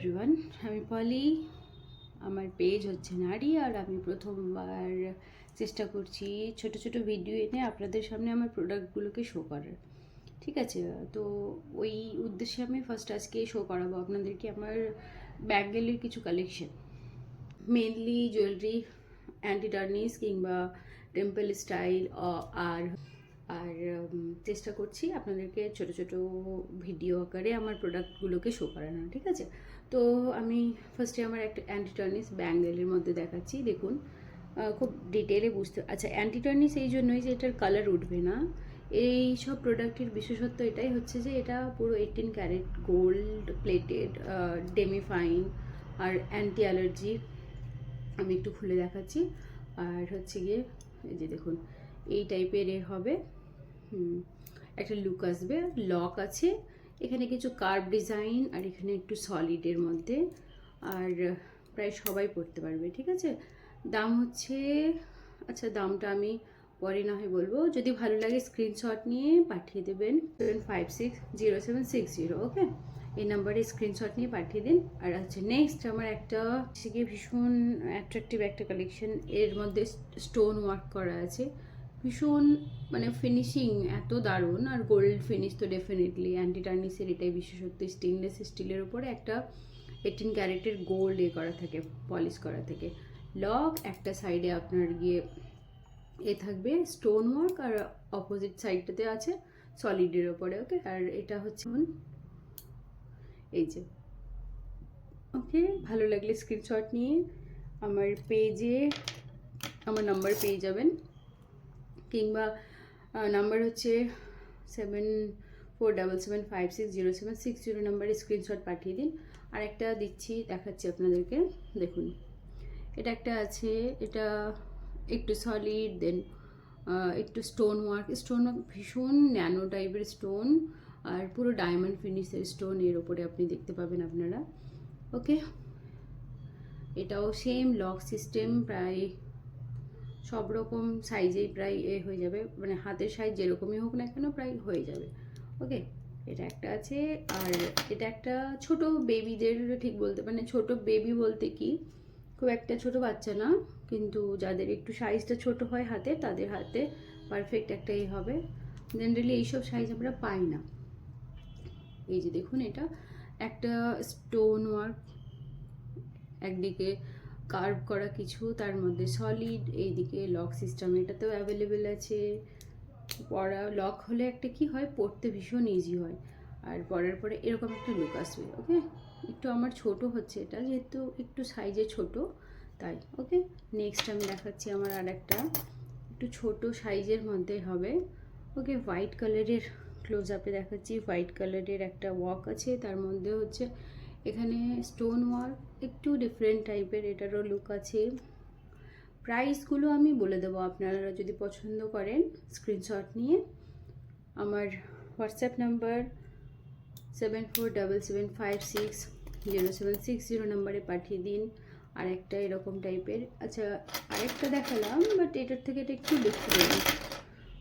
Everyone, আমি পলি। আমার page হচ্ছে নারী, আর আমি প্রথমবার চেষ্টা করছি ছোট ছোট ভিডিও এনে আপনাদের সামনে আমার প্রোডাক্টগুলোকে শো করার। ঠিক আছে, তো ওই উদ্দেশ্যে আমি ফার্স্ট আজকে শো করাবো আপনাদেরকে আমার ব্যাঙ্গেলের কিছু collection, mainly jewellery, anti tarnish কিংবা টেম্পল স্টাইল। আর আর চেষ্টা করছি আপনাদেরকে ছোট ছোট ভিডিও আকারে আমার প্রোডাক্টগুলোকে শো করানো। ঠিক আছে, তো আমি ফার্স্টে আমার একটা অ্যান্টি টার্নিশ ব্যাঙ্গেলের মধ্যে দেখাচ্ছি। দেখুন, খুব ডিটেলে বুঝতে। আচ্ছা, অ্যান্টি টার্নিশ এই জন্যই যে এটার কালার উঠবে না। এই সব প্রোডাক্টের বিশেষত্ব এটাই হচ্ছে যে এটা পুরো 18 ক্যারেট গোল্ড প্লেটেড, ডেমিফাইন আর অ্যান্টি অ্যালার্জি। আমি একটু খুলে দেখাচ্ছি। আর হচ্ছে গিয়ে এই যে দেখুন, এই টাইপের হবে। একটা লুক আসবে, লক আছে এখানে, কিছু কার্ভ ডিজাইন, আর এখানে একটু সলিডের মধ্যে। আর প্রায় সবাই পড়তে পারবে। ঠিক আছে, দাম হচ্ছে, আচ্ছা দামটা আমি পরে না হয় বলবো, যদি ভালো লাগে স্ক্রিনশট নিয়ে পাঠিয়ে দেবেন 75600760। ওকে, এই নাম্বারে স্ক্রিনশট নিয়ে পাঠিয়ে দিন। আর আচ্ছা, নেক্সট আমার একটা ভীষণ অ্যাট্রাকটিভ একটা কালেকশন, এর মধ্যে স্টোন ওয়ার্ক করা আছে, ভীষণ মানে ফিনিশিং এত দারুণ। আর গোল্ড ফিনিশ তো ডেফিনেটলি অ্যান্টি টার্নিশের এটাই বিশেষত্ব। স্টেনলেস স্টিলের উপরে একটা 18 ক্যারেটের গোল্ড করা থাকে, পলিশ করা থাকে। লক একটা সাইডে আপনার গিয়ে থাকবে স্টোন ওয়ার্ক, আর অপোজিট সাইডটাতে আছে সলিডের ওপরে। ওকে, আর এটা হচ্ছে এই যে। ওকে, ভালো লাগলে স্ক্রিনশট নিয়ে আমার পেজে আমার নাম্বার পেয়ে যাবেন, কিংবা নাম্বার হচ্ছে 7477560760 নাম্বারে স্ক্রিনশট পাঠিয়ে দিন। আর একটা দিচ্ছি, দেখাচ্ছি আপনাদেরকে। দেখুন, এটা একটা আছে, এটা একটু সলিড, দেন একটু স্টোন ওয়ার্ক ভীষণ ন্যানো টাইপের স্টোন, আর পুরো ডায়মন্ড ফিনিশের স্টোন এর ওপরে আপনি দেখতে পাবেন আপনারা। ওকে, এটাও সেম লক সিস্টেম, প্রায় সব রকম সাইজেই প্রায় হয়ে যাবে, মানে হাতের সাইজ যেরকমই হোক না কেন প্রায় হয়ে যাবে। ওকে, এটা একটা আছে। আর এটা একটা ছোট বেবিদের, ঠিক বলতে মানে ছোট বেবি বলতে কি খুব একটা ছোট বাচ্চা না, কিন্তু যাদের একটু সাইজটা ছোট হয় হাতে, তাদের হাতে পারফেক্ট একটা হবে। জেনারেলি এইসব সাইজ আমরা পাই না। এই যে দেখুন, এটা একটা স্টোন ওয়ার্ক, একদিকে কার্ভ করা কিছু, তার মধ্যে সলিড, এইদিকে লক সিস্টেম এটাতেও অ্যাভেলেবেল আছে। পরা লক হলে একটা কি হয়, পরতে ভীষণ ইজি হয়, আর পরার পরে এরকম একটা লুক আসবে। ওকে, একটু আমার ছোট হচ্ছে এটা, যেহেতু একটু সাইজে ছোট তাই। ওকে, নেক্সট আমি দেখাচ্ছি আমার আর একটা একটু ছোট সাইজের মধ্যে হবে। ওকে, হোয়াইট কালারের ক্লোজ আপে দেখাচ্ছি। হোয়াইট কালারের একটা ওয়ার্ক আছে, তার মধ্যে হচ্ছে এখানে স্টোন ওয়ার্ক, একটু ডিফারেন্ট টাইপের এটারও লুক আছে। প্রাইসগুলো আমি বলে দেবো, আপনারা যদি পছন্দ করেন স্ক্রিনশট নিয়ে আমার হোয়াটসঅ্যাপ নাম্বার 7477560760 নাম্বারে পাঠিয়ে দিন। আর একটা এরকম টাইপের, আচ্ছা আরেকটা দেখালাম, বাট এটার থেকে এটা একটু ডিফারেন্ট।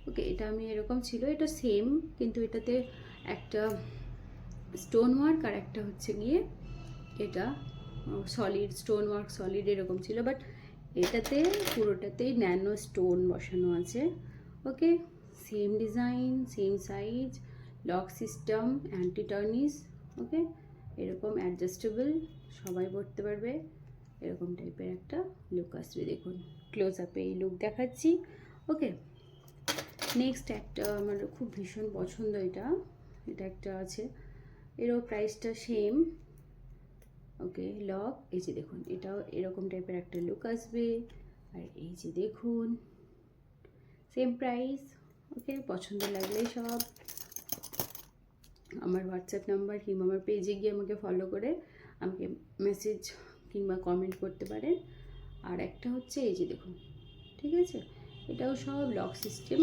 ওকে, এটা আমি এরকম ছিল, এটা সেম, কিন্তু এটাতে একটা স্টোন ওয়ার্ক আর একটা হচ্ছে গিয়ে এটা সলিড স্টোন ওয়ার্ক, সলিড এরকম ছিল, বাট এটাতে পুরোটাতেই ন্যানো স্টোন বসানো আছে। Okay, same design, same size, lock system, anti tarnish. Okay, এরকম অ্যাডজাস্টেবল, সবাই পড়তে পারবে, এরকম টাইপের একটা লুক আসবে। দেখুন, ক্লোজ আপে এই লুক দেখাচ্ছি। ওকে, নেক্সট একটা আমার খুব ভীষণ পছন্দ, এটা একটা আছে, এরও প্রাইসটা সেম। ওকে, লক, এই যে দেখুন, এটাও এরকম টাইপের একটা লুক আসবে। আর এই যে দেখুন, সেম প্রাইস। ওকে, পছন্দ লাগলে সব আমার হোয়াটসঅ্যাপ নাম্বার কিংবা আমার পেজে গিয়ে আমাকে ফলো করে আমাকে মেসেজ কিংবা কমেন্ট করতে পারেন। আর একটা হচ্ছে এই যে দেখুন, ঠিক আছে, এটাও সব লক সিস্টেম,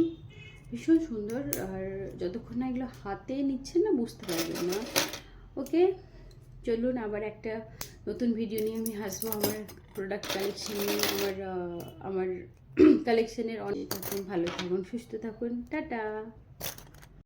ভীষণ সুন্দর। আর যতক্ষণ না এগুলো হাতে নিচ্ছেন না বুঝতে পারবেন না। ওকে, চলুন আবার একটা নতুন ভিডিও নিয়ে আমি আসবো আমার প্রোডাক্ট কালেকশন নিয়ে। আমার কালেকশনের অনেক থাকুন, ভালো থাকুন, সুস্থ থাকুন, টাটা।